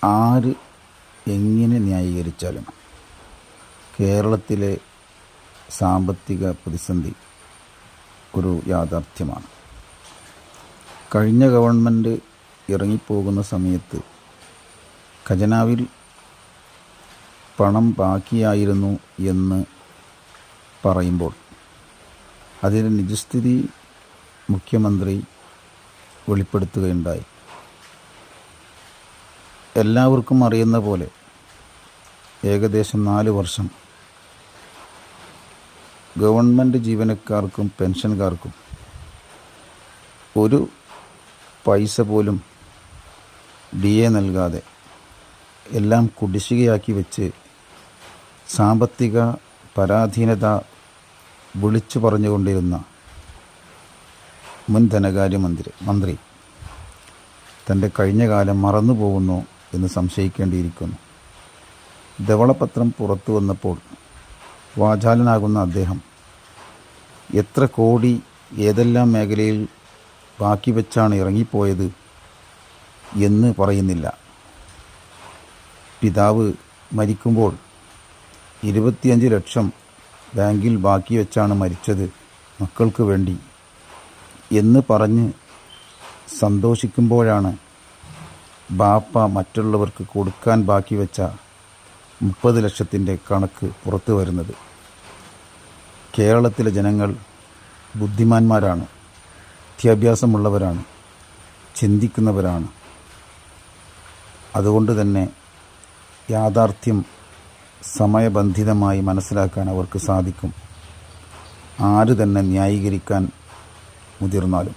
ആര് എങ്ങനെ ന്യായീകരിച്ചാലും കേരളത്തിലെ സാമ്പത്തിക പ്രതിസന്ധി ഒരു യാഥാർത്ഥ്യമാണ്. കഴിഞ്ഞ ഗവൺമെൻറ് ഇറങ്ങിപ്പോകുന്ന സമയത്ത് ഖജനാവിൽ പണം ബാക്കിയായിരുന്നു എന്ന് പറയുമ്പോൾ അതിൻ്റെ നിജസ്ഥിതി മുഖ്യമന്ത്രി വെളിപ്പെടുത്തുകയുണ്ടായി. എല്ലാവർക്കും അറിയുന്ന പോലെ ഏകദേശം 4 വർഷം ഗവൺമെൻറ് ജീവനക്കാർക്കും പെൻഷൻകാർക്കും ഒരു പൈസ പോലും DA നൽകാതെ എല്ലാം കുടിശ്ശികയാക്കി വെച്ച് സാമ്പത്തിക പരാധീനത വിളിച്ചു പറഞ്ഞുകൊണ്ടിരുന്ന മുൻ ധനകാര്യമന്ത്രി തൻ്റെ കഴിഞ്ഞ കാലം മറന്നുപോകുന്നു എന്ന് സംശയിക്കേണ്ടിയിരിക്കുന്നു. ധവളപത്രം പുറത്തു വന്നപ്പോൾ വാചാലനാകുന്ന അദ്ദേഹം എത്ര കോടി ഏതെല്ലാം മേഖലയിൽ ബാക്കി വെച്ചാണ് ഇറങ്ങിപ്പോയത് എന്ന് പറയുന്നില്ല. പിതാവ് മരിക്കുമ്പോൾ 25 ലക്ഷം ബാങ്കിൽ ബാക്കി വെച്ചാണ് മരിച്ചത് മക്കൾക്ക് വേണ്ടി എന്ന് പറഞ്ഞ് സന്തോഷിക്കുമ്പോഴാണ് ബാപ്പ മറ്റുള്ളവർക്ക് കൊടുക്കാൻ ബാക്കി വെച്ച 30 ലക്ഷത്തിൻ്റെ കണക്ക് പുറത്തു വരുന്നത്. കേരളത്തിലെ ജനങ്ങൾ ബുദ്ധിമാന്മാരാണ്, വിദ്യാഭ്യാസമുള്ളവരാണ്, ചിന്തിക്കുന്നവരാണ്. അതുകൊണ്ട് തന്നെ യാഥാർത്ഥ്യം സമയബന്ധിതമായി മനസ്സിലാക്കാൻ അവർക്ക് സാധിക്കും, ആര് തന്നെ ന്യായീകരിക്കാൻ മുതിർന്നാലും.